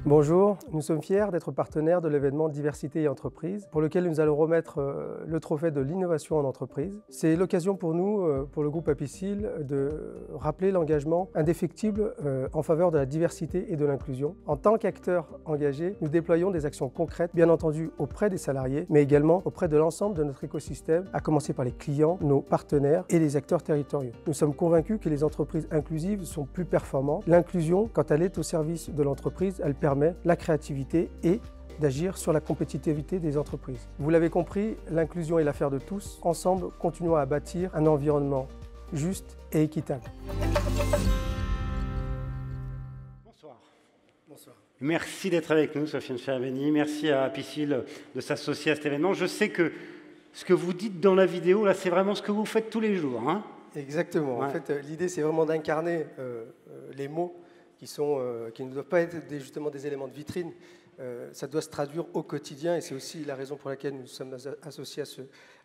Bonjour, nous sommes fiers d'être partenaires de l'événement Diversité et Entreprise, pour lequel nous allons remettre le trophée de l'innovation en entreprise. C'est l'occasion pour nous, pour le groupe Apicil, de rappeler l'engagement indéfectible en faveur de la diversité et de l'inclusion. En tant qu'acteurs engagés, nous déployons des actions concrètes, bien entendu auprès des salariés, mais également auprès de l'ensemble de notre écosystème, à commencer par les clients, nos partenaires et les acteurs territoriaux. Nous sommes convaincus que les entreprises inclusives sont plus performantes. L'inclusion, quand elle est au service de l'entreprise, elle permet la créativité et d'agir sur la compétitivité des entreprises. Vous l'avez compris, l'inclusion est l'affaire de tous. Ensemble, continuons à bâtir un environnement juste et équitable. Bonsoir. Bonsoir. Merci d'être avec nous, Sofiane Cherveni. Merci à Apicil de s'associer à cet événement. Je sais que ce que vous dites dans la vidéo, là, c'est vraiment ce que vous faites tous les jours. Hein? Exactement. Ouais. En fait, l'idée, c'est vraiment d'incarner les mots qui ne doivent pas être justement des éléments de vitrine. Ça doit se traduire au quotidien, et c'est aussi la raison pour laquelle nous sommes associés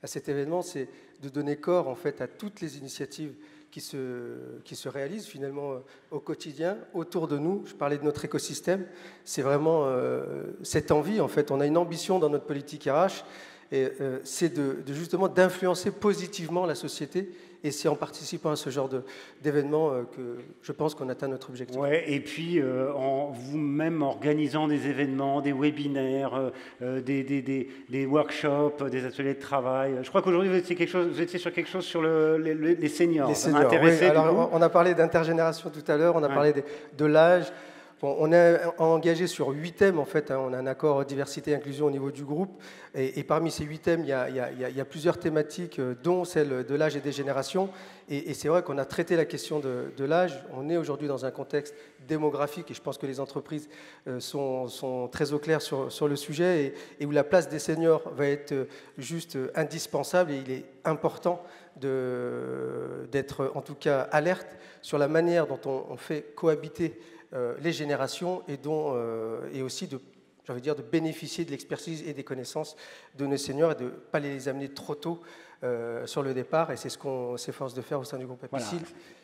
à cet événement, c'est de donner corps en fait à toutes les initiatives qui se réalisent finalement au quotidien autour de nous. Je parlais de notre écosystème, c'est vraiment cette envie en fait. On a une ambition dans notre politique RH, et c'est justement d'influencer positivement la société. Et c'est en participant à ce genre d'événements que je pense qu'on atteint notre objectif. Ouais, et puis en vous-même organisant des événements, des webinaires, des workshops, des ateliers de travail. Je crois qu'aujourd'hui vous étiez sur quelque chose sur les seniors. Les seniors, oui. Alors, on a parlé d'intergénération tout à l'heure, on a parlé de l'âge. Bon, on est engagé sur 8 thèmes, en fait. On a un accord diversité et inclusion au niveau du groupe. Et parmi ces 8 thèmes, il y a plusieurs thématiques, dont celle de l'âge et des générations. Et c'est vrai qu'on a traité la question de l'âge. On est aujourd'hui dans un contexte démographique, et je pense que les entreprises sont très au clair sur le sujet, et où la place des seniors va être juste indispensable. Et il est important d'être, en tout cas, alerte sur la manière dont on fait cohabiter les générations et aussi de bénéficier de l'expertise et des connaissances de nos seniors et de ne pas les amener trop tôt sur le départ. Et c'est ce qu'on s'efforce de faire au sein du groupe Apicil,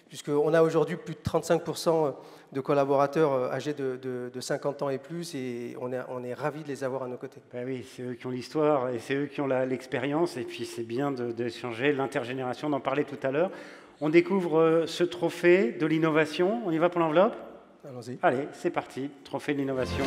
puisqu'on a aujourd'hui plus de 35% de collaborateurs âgés de 50 ans et plus, et on est ravis de les avoir à nos côtés. Ben oui, c'est eux qui ont l'histoire et c'est eux qui ont l'expérience, et puis c'est bien d'échanger l'intergénération, d'en parler tout à l'heure. On découvre ce trophée de l'innovation. On y va pour l'enveloppe ? Allons-y. Allez, c'est parti, trophée de l'innovation.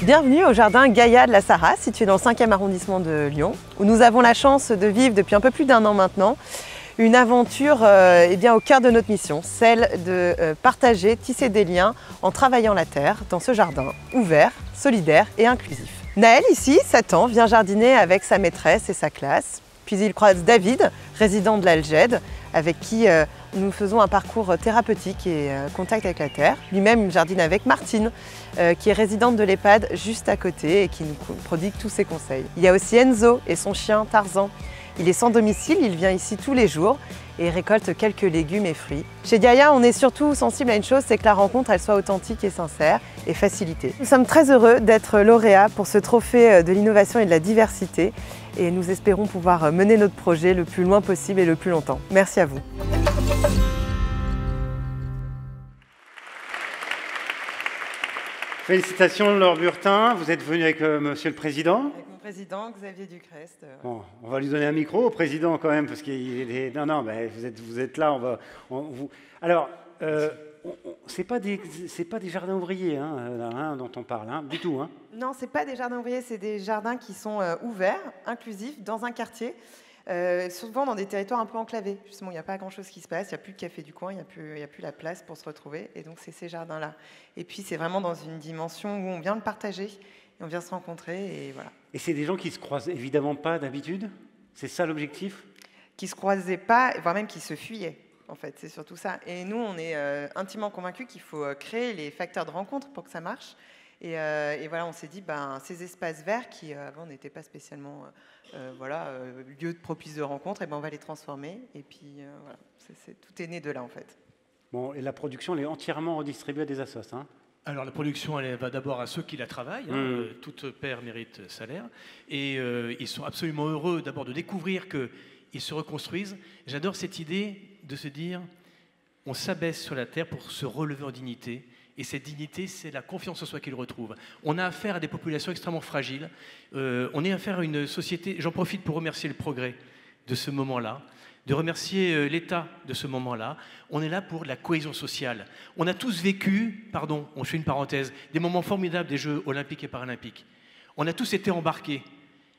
Bienvenue au jardin Gaïa de la Sarraz, situé dans le 5e arrondissement de Lyon, où nous avons la chance de vivre depuis un peu plus d'1 an maintenant une aventure au cœur de notre mission, celle de partager, tisser des liens en travaillant la terre dans ce jardin ouvert, solidaire et inclusif. Naël, ici, 7 ans, vient jardiner avec sa maîtresse et sa classe. Puis il croise David, résident de l'Algède, avec qui nous faisons un parcours thérapeutique et contact avec la terre. Lui-même jardine avec Martine, qui est résidente de l'EHPAD juste à côté et qui nous prodigue tous ses conseils. Il y a aussi Enzo et son chien Tarzan. Il est sans domicile, il vient ici tous les jours et récolte quelques légumes et fruits. Chez Gaïa, on est surtout sensible à une chose, c'est que la rencontre elle soit authentique et sincère et facilitée. Nous sommes très heureux d'être lauréats pour ce trophée de l'innovation et de la diversité, et nous espérons pouvoir mener notre projet le plus loin possible et le plus longtemps. Merci à vous. Félicitations Laure Burtin, vous êtes venu avec Monsieur le Président. Avec mon président Xavier Ducrest. Bon, on va lui donner un micro au président quand même, parce qu'il est... Non, mais vous êtes là, Alors, c'est pas des jardins ouvriers hein, dont on parle, hein, du tout. Hein. Non, c'est pas des jardins ouvriers, c'est des jardins qui sont ouverts, inclusifs, dans un quartier. Souvent dans des territoires un peu enclavés. Justement, il n'y a pas grand-chose qui se passe, il n'y a plus de café du coin, il n'y a plus la place pour se retrouver. Et donc, c'est ces jardins-là. Et puis, c'est vraiment dans une dimension où on vient le partager, et on vient se rencontrer, et voilà. Et c'est des gens qui ne se croisent évidemment pas d'habitude? C'est ça l'objectif? Qui ne se croisaient pas, voire même qui se fuyaient, en fait. C'est surtout ça. Et nous, on est intimement convaincus qu'il faut créer les facteurs de rencontre pour que ça marche. Et voilà, on s'est dit, ces espaces verts qui avant n'étaient pas spécialement lieu de propice de rencontre, et on va les transformer. Et puis tout est né de là en fait. Bon, et la production elle est entièrement redistribuée à des assos, hein? Alors la production, elle va d'abord à ceux qui la travaillent. Toute paire mérite salaire. Et ils sont absolument heureux d'abord de découvrir qu'ils se reconstruisent. J'adore cette idée de se dire, on s'abaisse sur la terre pour se relever en dignité. Et cette dignité, c'est la confiance en soi qu'ils retrouvent. On a affaire à des populations extrêmement fragiles. On est affaire à une société... J'en profite pour remercier le Progrès de ce moment-là, de remercier l'État de ce moment-là. On est là pour la cohésion sociale. On a tous vécu, pardon, on fait une parenthèse, des moments formidables des Jeux olympiques et paralympiques. On a tous été embarqués.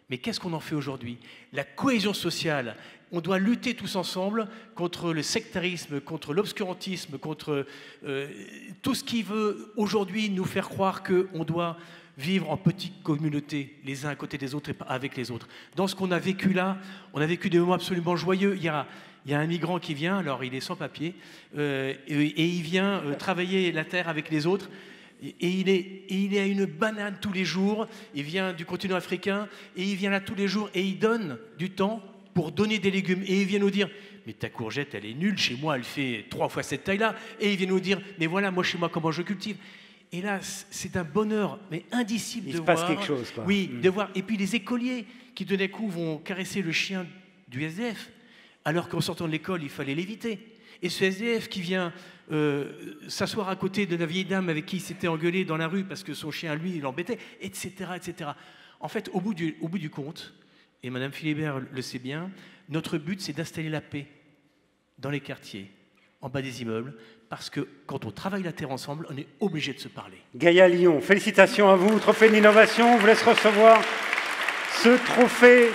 Mais qu'est-ce qu'on en fait aujourd'hui? La cohésion sociale, on doit lutter tous ensemble contre le sectarisme, contre l'obscurantisme, contre tout ce qui veut aujourd'hui nous faire croire qu'on doit vivre en petite communauté, les uns à côté des autres et avec les autres. Dans ce qu'on a vécu là, on a vécu des moments absolument joyeux. Il y a un migrant qui vient, alors il est sans papier, et il vient travailler la terre avec les autres. Et il est à une banane tous les jours, il vient du continent africain, et il vient là tous les jours, et il donne du temps pour donner des légumes. Et il vient nous dire, mais ta courgette, elle est nulle, chez moi, elle fait 3 fois cette taille-là. Et il vient nous dire, mais voilà, moi, chez moi, comment je cultive. Et là, c'est un bonheur, mais indicible de voir. Il se passe quelque chose, quoi. Oui, de voir. Et puis les écoliers, qui de d'un coup vont caresser le chien du SDF, alors qu'en sortant de l'école, il fallait l'éviter. Et ce SDF qui vient s'asseoir à côté de la vieille dame avec qui il s'était engueulé dans la rue parce que son chien, lui, l'embêtait, etc., etc. En fait, au bout du compte, et Mme Philibert le sait bien, notre but, c'est d'installer la paix dans les quartiers, en bas des immeubles, parce que quand on travaille la terre ensemble, on est obligé de se parler. Gaïa Lyon, félicitations à vous, trophée de l'innovation. On vous laisse recevoir ce trophée